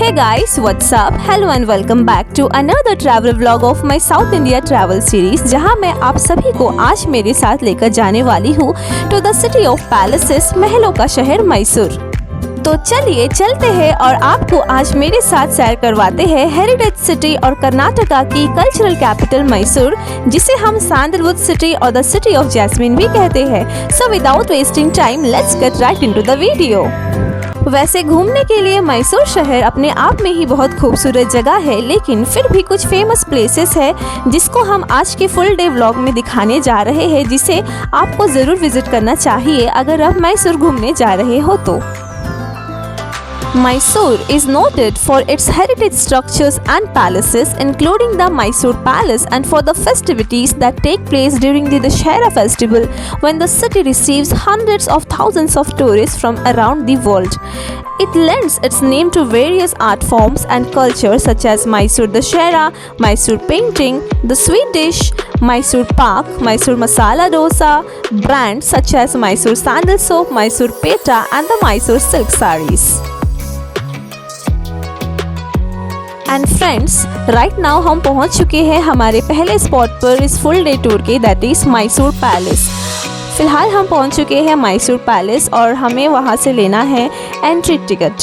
Hey guys, what's up? Hello and welcome back to another travel vlog of my South India travel series, जहां मैं आप सभी को आज मेरे साथ लेकर जाने वाली हूं to the city of palaces, महलों का शहर मैसूर। तो चलिए चलते हैं और आपको आज मेरे साथ सैर करवाते हैं हेरिटेज सिटी और कर्नाटका की कल्चरल कैपिटल मैसूर, जिसे हम सैंडलवुड सिटी और द सिटी ऑफ जैस्मिन भी कहते हैं। So without wasting time let's get right into the video. वैसे घूमने के लिए मैसूर शहर अपने आप में ही बहुत खूबसूरत जगह है, लेकिन फिर भी कुछ फेमस प्लेसेस है जिसको हम आज के फुल डे व्लॉग में दिखाने जा रहे हैं, जिसे आपको ज़रूर विजिट करना चाहिए अगर आप मैसूर घूमने जा रहे हो तो। Mysore is noted for its heritage structures and palaces, including the Mysore Palace, and for the festivities that take place during the Dussehra festival, when the city receives hundreds of thousands of tourists from around the world. It lends its name to various art forms and cultures such as Mysore Dussehra, Mysore painting, the sweet dish, Mysore Pak, Mysore Masala Dosa, brands such as Mysore Sandal Soap, Mysore Peta, and the Mysore Silk Sarees. And friends, right now हम पहुंच चुके हैं हमारे पहले spot पर इस full day tour के, that is Mysore palace. फ़िलहाल हम पहुंच चुके हैं मैसूर पैलेस और हमें वहां से लेना है एंट्री टिकट।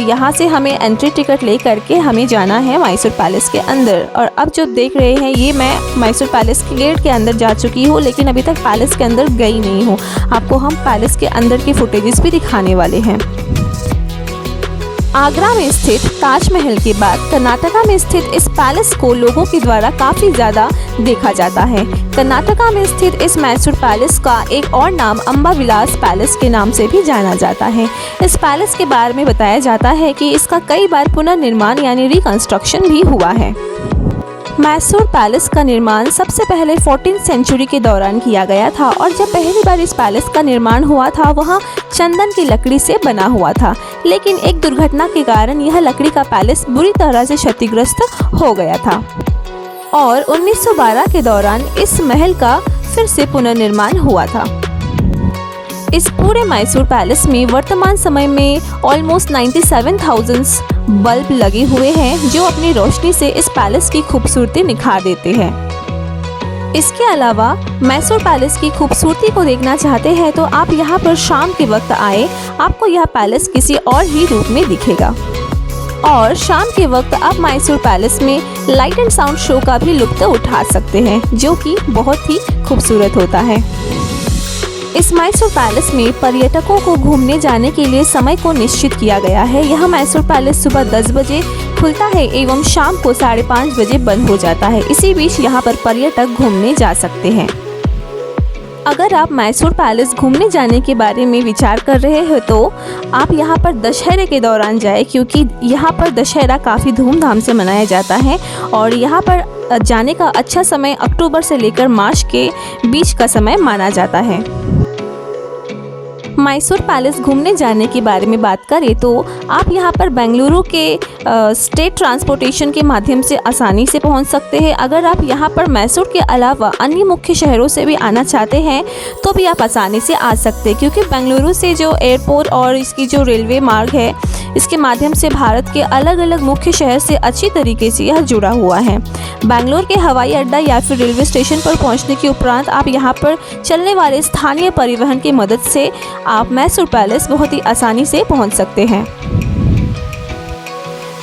यहाँ से हमें एंट्री टिकट ले करके हमें जाना है मैसूर पैलेस के अंदर। और अब जो देख रहे हैं ये मैं मैसूर पैलेस के गेट के अंदर जा चुकी हूँ, लेकिन अभी तक पैलेस के अंदर गई नहीं हूँ। आपको हम पैलेस के अंदर की फुटेजेस भी दिखाने वाले हैं। आगरा में स्थित ताजमहल के बाद कर्नाटका में स्थित इस पैलेस को लोगों के द्वारा काफ़ी ज़्यादा देखा जाता है। कर्नाटका में स्थित इस मैसूर पैलेस का एक और नाम अम्बा विलास पैलेस के नाम से भी जाना जाता है। इस पैलेस के बारे में बताया जाता है कि इसका कई बार पुनर्निर्माण यानी रिकंस्ट्रक्शन भी हुआ है। मैसूर पैलेस का निर्माण सबसे पहले 14th सेंचुरी के दौरान किया गया था, और जब पहली बार इस पैलेस का निर्माण हुआ था वहाँ चंदन की लकड़ी से बना हुआ था, लेकिन एक दुर्घटना के कारण यह लकड़ी का पैलेस बुरी तरह से क्षतिग्रस्त हो गया था और 1912 के दौरान इस महल का फिर से पुनर्निर्माण हुआ था। इस पूरे मैसूर पैलेस में वर्तमान समय में ऑलमोस्ट 97,000 बल्ब लगे हुए हैं, जो अपनी रोशनी से इस पैलेस की खूबसूरती निखार देते हैं। इसके अलावा मैसूर पैलेस की खूबसूरती को देखना चाहते हैं तो आप यहाँ पर शाम के वक्त आए, आपको यह पैलेस किसी और ही रूप में दिखेगा। और शाम के वक्त आप मैसूर पैलेस में लाइट एंड साउंड शो का भी लुत्फ उठा सकते हैं, जो कि बहुत ही खूबसूरत होता है। इस मैसूर पैलेस में पर्यटकों को घूमने जाने के लिए समय को निश्चित किया गया है। यह मैसूर पैलेस सुबह 10 बजे खुलता है एवं शाम को 5:30 बजे बंद हो जाता है। इसी बीच यहाँ पर पर्यटक घूमने जा सकते हैं। अगर आप मैसूर पैलेस घूमने जाने के बारे में विचार कर रहे हो तो आप यहाँ पर दशहरे के दौरान जाए, क्योंकि यहाँ पर दशहरा काफ़ी धूमधाम से मनाया जाता है और यहाँ पर जाने का अच्छा समय अक्टूबर से लेकर मार्च के बीच का समय माना जाता है। मैसूर पैलेस घूमने जाने के बारे में बात करें तो आप यहाँ पर बेंगलुरु के स्टेट ट्रांसपोर्टेशन के माध्यम से आसानी से पहुँच सकते हैं। अगर आप यहाँ पर मैसूर के अलावा अन्य मुख्य शहरों से भी आना चाहते हैं तो भी आप आसानी से आ सकते हैं, क्योंकि बेंगलुरु से जो एयरपोर्ट और इसकी जो रेलवे मार्ग है, इसके माध्यम से भारत के अलग अलग मुख्य शहर से अच्छी तरीके से यह जुड़ा हुआ है। बेंगलुरु के हवाई अड्डा या फिर रेलवे स्टेशन पर पहुंचने के उपरांत आप यहां पर चलने वाले स्थानीय परिवहन की मदद से आप मैसूर पैलेस बहुत ही आसानी से पहुंच सकते हैं।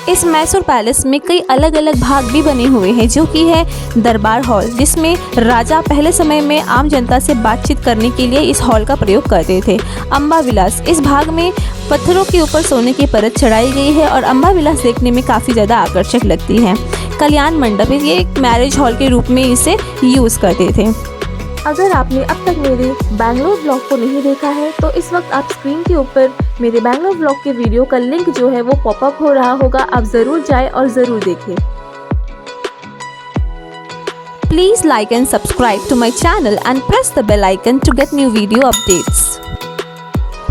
इस मैसूर पैलेस में कई अलग अलग भाग भी बने हुए हैं, जो कि है दरबार हॉल, जिसमें राजा पहले समय में आम जनता से बातचीत करने के लिए इस हॉल का प्रयोग करते थे। अम्बा विलास, इस भाग में पत्थरों के ऊपर सोने की परत चढ़ाई गई है और अम्बा विलास देखने में काफ़ी ज़्यादा आकर्षक लगती है। कल्याण मंडप, ये एक मैरिज हॉल के रूप में इसे यूज़ करते थे। अगर आपने अब तक मेरे बैंगलोर ब्लॉग को नहीं देखा है तो इस वक्त आप स्क्रीन के ऊपर मेरे बैंगलोर ब्लॉग के वीडियो का लिंक जो है वो पॉपअप हो रहा होगा, आप ज़रूर जाएं और ज़रूर देखें। Please like and subscribe to my channel and press the bell icon to get new video updates.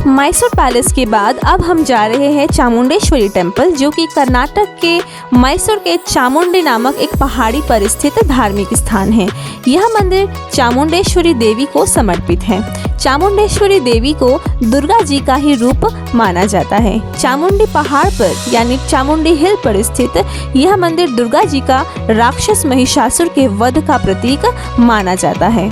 Mysore palace के बाद अब हम जा रहे हैं चामुंडेश्वरी टेम्पल, जो कि कर्नाटक के मैसूर के चामुंडी नामक एक पहाड़ी पर स्थित धार्मिक स्थान है। यह मंदिर चामुंडेश्वरी देवी को समर्पित है। चामुंडेश्वरी देवी को दुर्गा जी का ही रूप माना जाता है। चामुंडी पहाड़ पर यानी चामुंडी हिल पर स्थित यह मंदिर दुर्गा जी का राक्षस महिषासुर के वध का प्रतीक माना जाता है।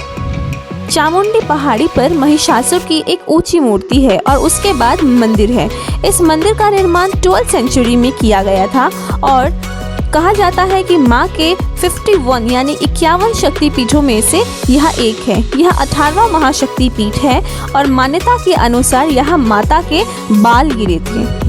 चामुंडी पहाड़ी पर महिषासुर की एक ऊंची मूर्ति है और उसके बाद मंदिर है। इस मंदिर का निर्माण 12th सेंचुरी में किया गया था और कहा जाता है कि माँ के 51 यानी 51 शक्तिपीठों में से यह एक है। यह 18वां महाशक्ति पीठ है और मान्यता के अनुसार यहाँ माता के बाल गिरे थे।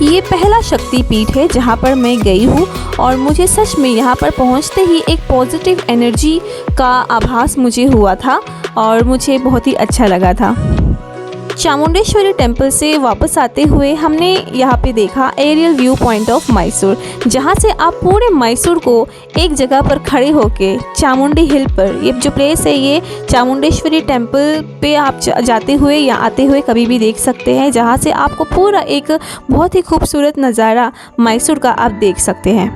ये पहला शक्ति पीठ है जहाँ पर मैं गई हूँ और मुझे सच में यहाँ पर पहुँचते ही एक पॉजिटिव एनर्जी का आभास मुझे हुआ था और मुझे बहुत ही अच्छा लगा था। चामुंडेश्वरी टेम्पल से वापस आते हुए हमने यहाँ पे देखा aerial view point of Mysore, जहाँ से आप पूरे मैसूर को एक जगह पर खड़े होके चामुंडी हिल पर, ये जो प्लेस है ये चामुंडेश्वरी टेम्पल पे आप जाते हुए या आते हुए कभी भी देख सकते हैं, जहाँ से आपको पूरा एक बहुत ही खूबसूरत नज़ारा मैसूर का आप देख सकते हैं।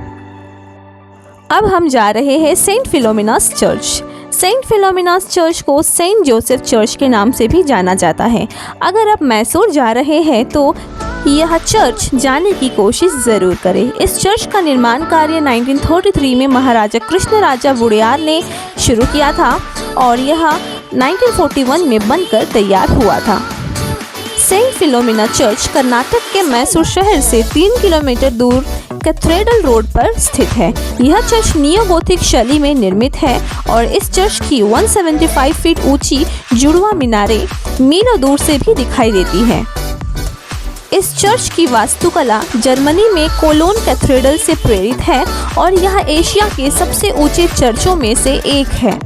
अब हम जा रहे हैं सेंट फिलोमिनास चर्च। सेंट फिलोमिनास चर्च को सेंट जोसेफ चर्च के नाम से भी जाना जाता है। अगर आप मैसूर जा रहे हैं तो यह चर्च जाने की कोशिश ज़रूर करें। इस चर्च का निर्माण कार्य 1933 में महाराजा कृष्णराजा वुडेयार ने शुरू किया था और यह 1941 में बनकर तैयार हुआ था। सेंट फिलोमिना चर्च कर्नाटक के मैसूर शहर से 3 किलोमीटर दूर कैथेड्रल रोड पर स्थित है। यह चर्च नियो गोथिक शैली में निर्मित है और इस चर्च की 175 फीट ऊंची जुड़वा मीनारें मीलों दूर से भी दिखाई देती हैं। इस चर्च की वास्तुकला जर्मनी में कोलोन कैथेड्रल से प्रेरित है और यह एशिया के सबसे ऊंचे चर्चों में से एक है।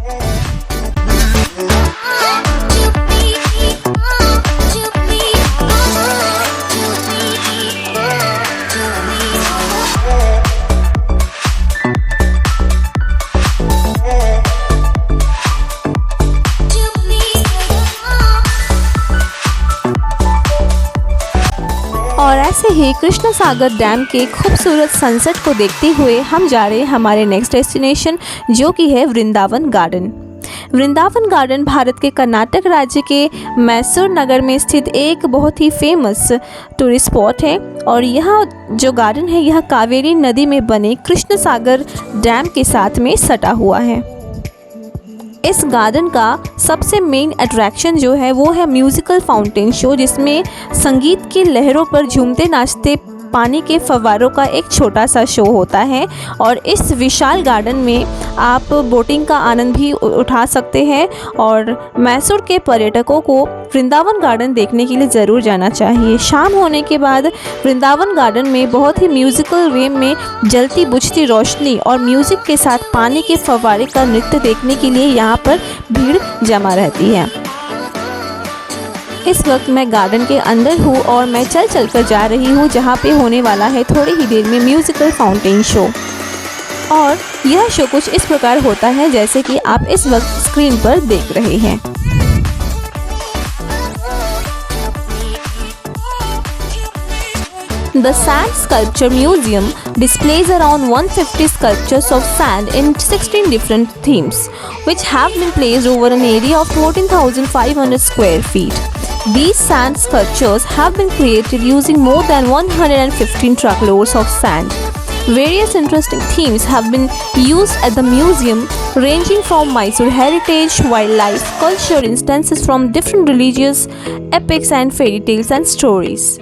और ऐसे ही कृष्ण सागर डैम के खूबसूरत सनसेट को देखते हुए हम जा रहे हैं हमारे नेक्स्ट डेस्टिनेशन, जो कि है वृंदावन गार्डन। वृंदावन गार्डन भारत के कर्नाटक राज्य के मैसूर नगर में स्थित एक बहुत ही फेमस टूरिस्ट स्पॉट है और यह जो गार्डन है यह कावेरी नदी में बने कृष्ण सागर डैम के साथ में सटा हुआ है। इस गार्डन का सबसे मेन अट्रैक्शन जो है वो है म्यूज़िकल फाउंटेन शो, जिसमें संगीत की लहरों पर झूमते नाचते पानी के फव्वारों का एक छोटा सा शो होता है और इस विशाल गार्डन में आप बोटिंग का आनंद भी उठा सकते हैं और मैसूर के पर्यटकों को वृंदावन गार्डन देखने के लिए ज़रूर जाना चाहिए। शाम होने के बाद वृंदावन गार्डन में बहुत ही म्यूज़िकल वे में जलती बुझती रोशनी और म्यूज़िक के साथ पानी के फव्वारे का नृत्य देखने के लिए यहाँ पर भीड़ जमा रहती है। इस वक्त मैं गार्डन के अंदर हूँ और मैं चल कर जा रही हूँ जहाँ पे होने वाला है थोड़ी ही देर में म्यूज़िकल फाउंटेन शो। और यह शो कुछ इस प्रकार होता है जैसे कि आप इस वक्त स्क्रीन पर देख रहे हैं। The Sand Sculpture Museum displays around 150 sculptures of sand in 16 different themes, which have been placed over an area of 14,500 square feet. These sand sculptures have been created using more than 115 truckloads of sand. Various interesting themes have been used at the museum, ranging from Mysore heritage, wildlife, culture, instances from different religious epics and fairy tales and stories.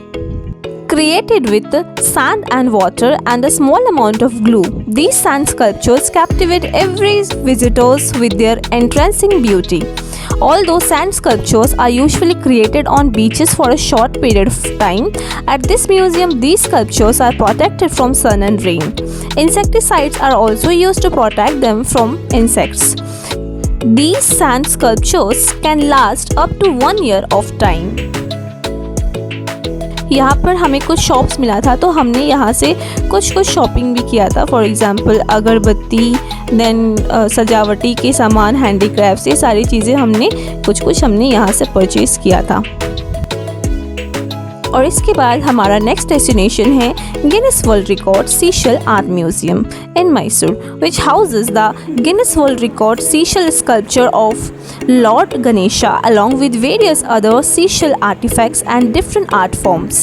Created with sand and water and a small amount of glue, these sand sculptures captivate every visitors with their entrancing beauty. Although sand sculptures are usually created on beaches for a short period of time, at this museum these sculptures are protected from sun and rain. Insecticides are also used to protect them from insects. These sand sculptures can last up to 1 year of time. यहाँ पर हमें कुछ shops मिला था तो हमने यहाँ से कुछ शॉपिंग भी किया था। फॉर एग्ज़ाम्पल अगरबत्ती, देन सजावटी के सामान, हैंडीक्राफ्ट्स, ये सारी चीज़ें हमने कुछ हमने यहाँ से परचेज़ किया था। और इसके बाद हमारा नेक्स्ट डेस्टिनेशन है Guinness world record seashell art museum in Mysore, which houses the Guinness world record seashell sculpture of Lord Ganesha along with various other seashell artifacts and different art forms.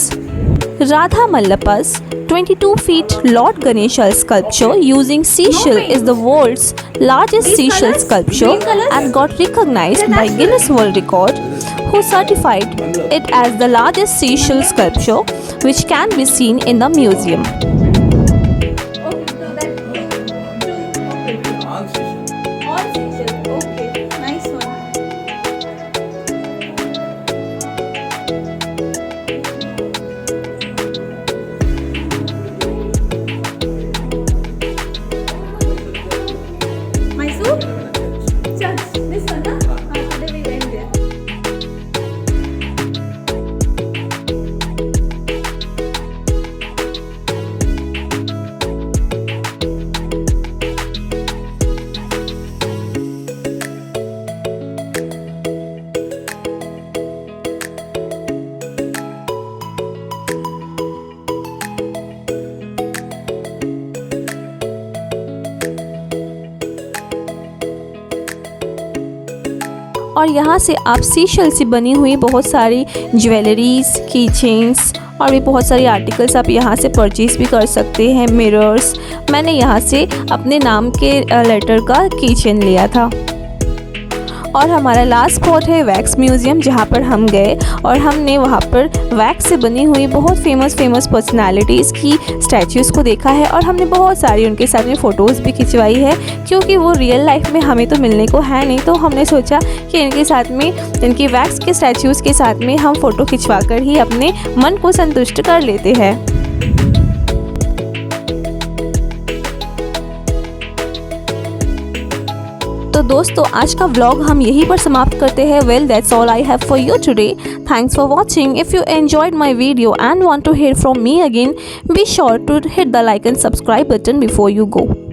Radha Mallappa's 22 feet Lord Ganesha sculpture using seashell is the world's largest seashell sculpture and got recognized by Guinness World Record, who certified it as the largest seashell sculpture which can be seen in the museum. और यहाँ से आप seashell से बनी हुई बहुत सारी jewelleries, की चेन्स और भी बहुत सारी आर्टिकल्स आप यहाँ से परचेज़ भी कर सकते हैं। मिरर्स, मैंने यहाँ से अपने नाम के लेटर का की चेन लिया था। और हमारा लास्ट स्पॉट है वैक्स म्यूज़ियम, जहाँ पर हम गए और हमने वहाँ पर वैक्स से बनी हुई बहुत फेमस पर्सनालिटीज़ की स्टैच्यूज़ को देखा है और हमने बहुत सारी उनके साथ में फ़ोटोज़ भी खिंचवाई है, क्योंकि वो रियल लाइफ में हमें तो मिलने को है नहीं, तो हमने सोचा कि इनके साथ में, इनकी वैक्स के स्टैच्यूज़ के साथ में हम फ़ोटो खिंचवा कर ही अपने मन को संतुष्ट कर लेते हैं। तो दोस्तों, आज का व्लॉग हम यहीं पर समाप्त करते हैं। Well, that's all I have for you today. Thanks for watching. If you enjoyed my video and want to hear from me again, be sure to hit the like and subscribe button before you go.